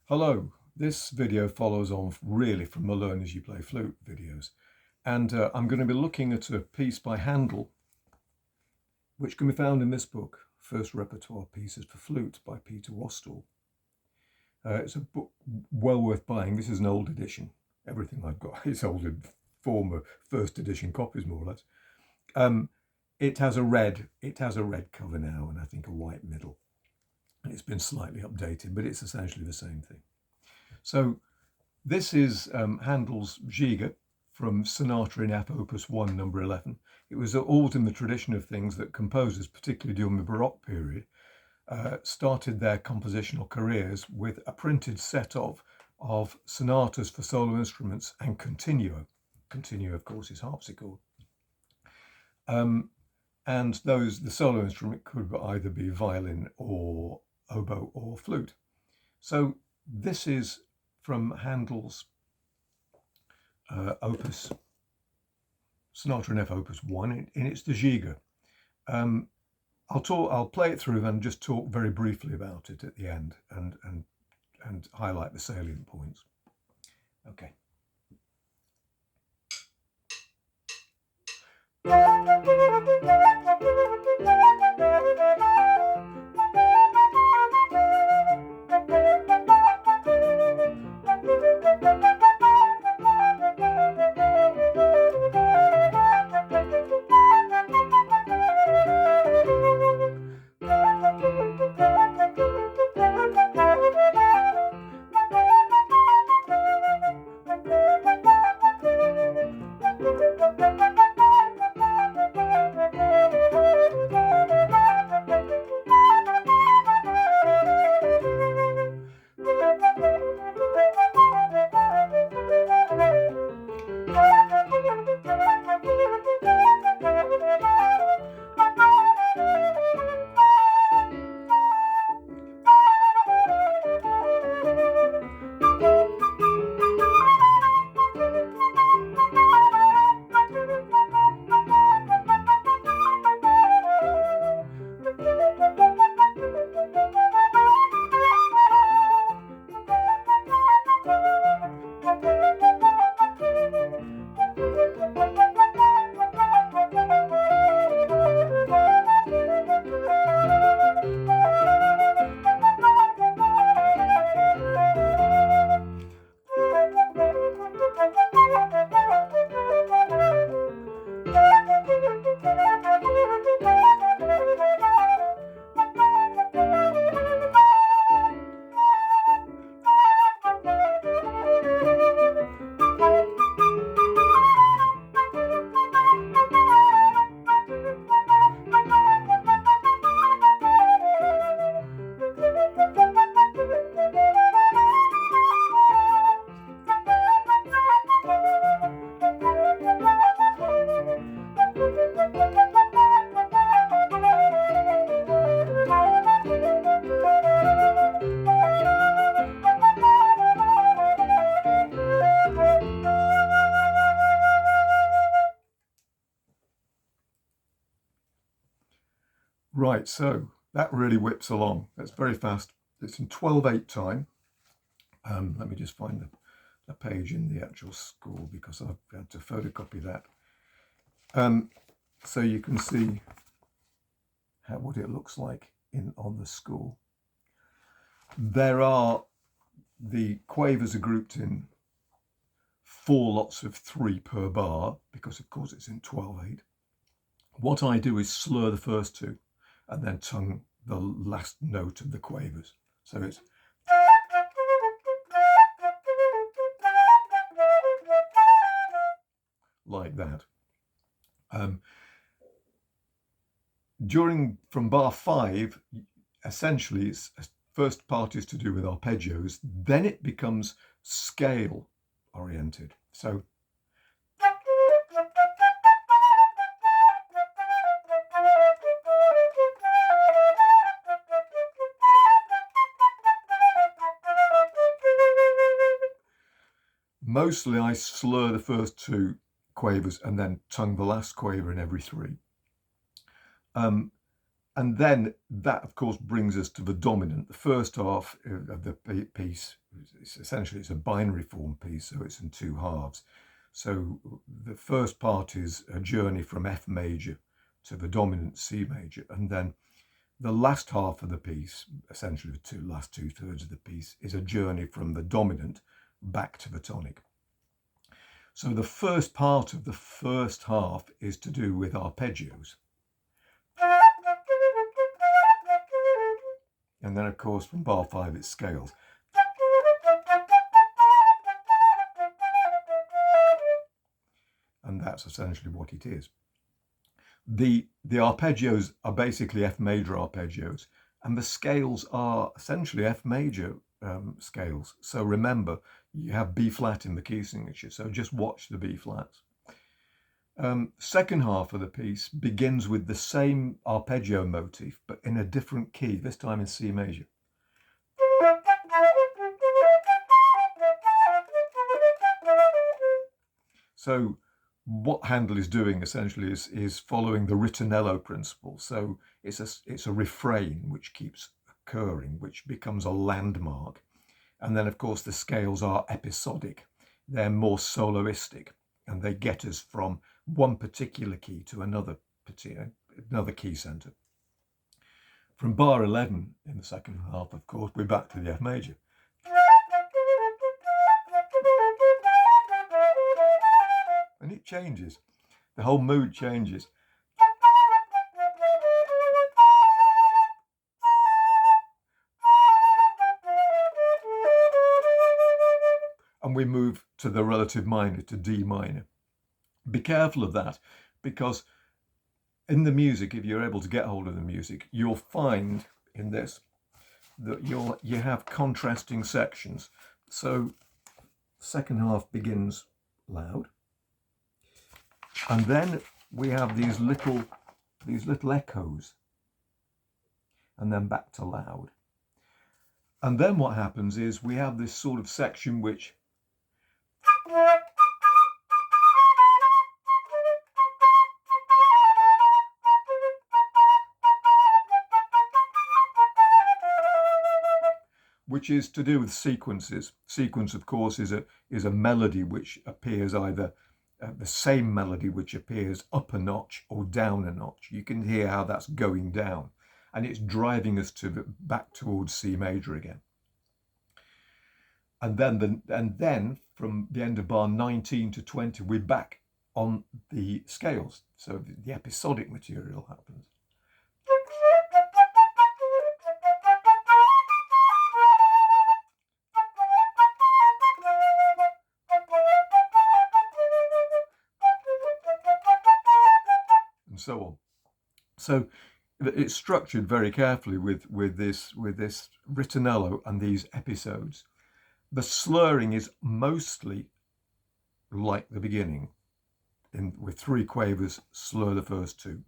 Hello, this video follows on really from my Learn As You Play Flute videos, and I'm going to be looking at a piece by Handel which can be found in this book, First Repertoire Pieces for Flute by Peter Wastall. It's a book well worth buying. This is an old edition. Everything I've got is old former first edition copies, more or less. It has a red cover now, and I think a white middle. It's been slightly updated, but it's essentially the same thing. So this is Handel's Giga from Sonata in F Opus 1, number 11. It was always in the tradition of things that composers, particularly during the Baroque period, started their compositional careers with a printed set of sonatas for solo instruments and continuo. Continuo, of course, is harpsichord. And the solo instrument could either be violin or oboe or flute. So this is from Handel's opus, Sonata in F Opus 1, and it's the Giga. I'll play it through and just talk very briefly about it at the end and highlight the salient points. Okay. Right, so that really whips along. That's very fast. It's in 12/8 time. Let me just find the page in the actual score because I've had to photocopy that. So you can see what it looks like on the score. The quavers are grouped in 4 lots of 3 per bar because of course it's in 12/8. What I do is slur the first 2 and then tongue the last note of the quavers. So it's like that. From bar 5, essentially it's first part is to do with arpeggios, then it becomes scale oriented. So mostly I slur the first 2 quavers and then tongue the last quaver in every 3. And then that, of course, brings us to the dominant, the first half of the piece, essentially it's a binary form piece, so it's in two halves. So the first part is a journey from F major to the dominant C major, and then the last half of the piece, essentially the last 2/3 of the piece, is a journey from the dominant back to the tonic. So the first part of the first half is to do with arpeggios. And then, of course, from bar 5, it's scales. And that's essentially what it is. The arpeggios are basically F major arpeggios, and the scales are essentially F major scales. So remember, you have B flat in the key signature, so just watch the B flats. Second half of the piece begins with the same arpeggio motif, but in a different key, this time in C major. So what Handel is doing essentially is following the ritornello principle. So it's a refrain which keeps occurring, which becomes a landmark. And then, of course, the scales are episodic. They're more soloistic, and they get us from one particular key to another key center. From bar 11 in the second half, of course, we're back to the F major. And it changes. The whole mood changes. And we move to the relative minor, to D minor. Be careful of that, because in the music, if you're able to get hold of the music, you'll find in this that you have contrasting sections. So second half begins loud, and then we have these little echoes, and then back to loud. And then what happens is we have this sort of section which is to do with sequences. Sequence, of course, is a melody which appears either the same melody which appears up a notch or down a notch. You can hear how that's going down, and it's driving us back towards C major again. And then from the end of bar 19 to 20, we're back on the scales. So the episodic material happens. And so on. So it's structured very carefully with this ritornello and these episodes. The slurring is mostly like the beginning, with 3 quavers, slur the first 2,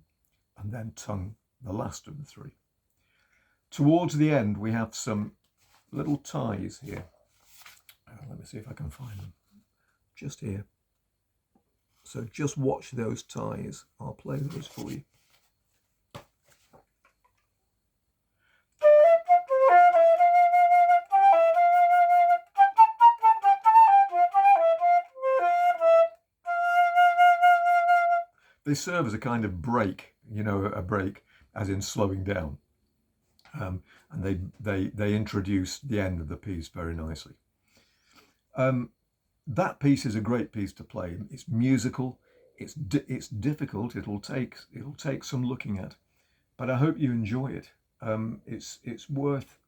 and then tongue the last of the 3. Towards the end, we have some little ties here. Let me see if I can find them. Just here. So just watch those ties. I'll play those for you. They serve as a kind of break, a break as in slowing down. And they introduce the end of the piece very nicely. That piece is a great piece to play. It's musical. It's difficult. It'll take some looking at, but I hope you enjoy it. It's worth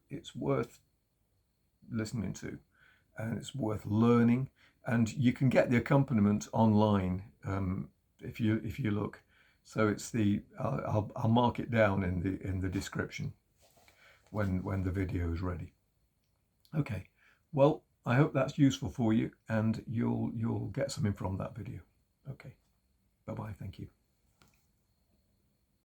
listening to, and it's worth learning. And you can get the accompaniment online if you look. So it's I'll mark it down in the description when the video is ready. Okay, well, I hope that's useful for you, and you'll get something from that video. Okay, bye-bye, thank you.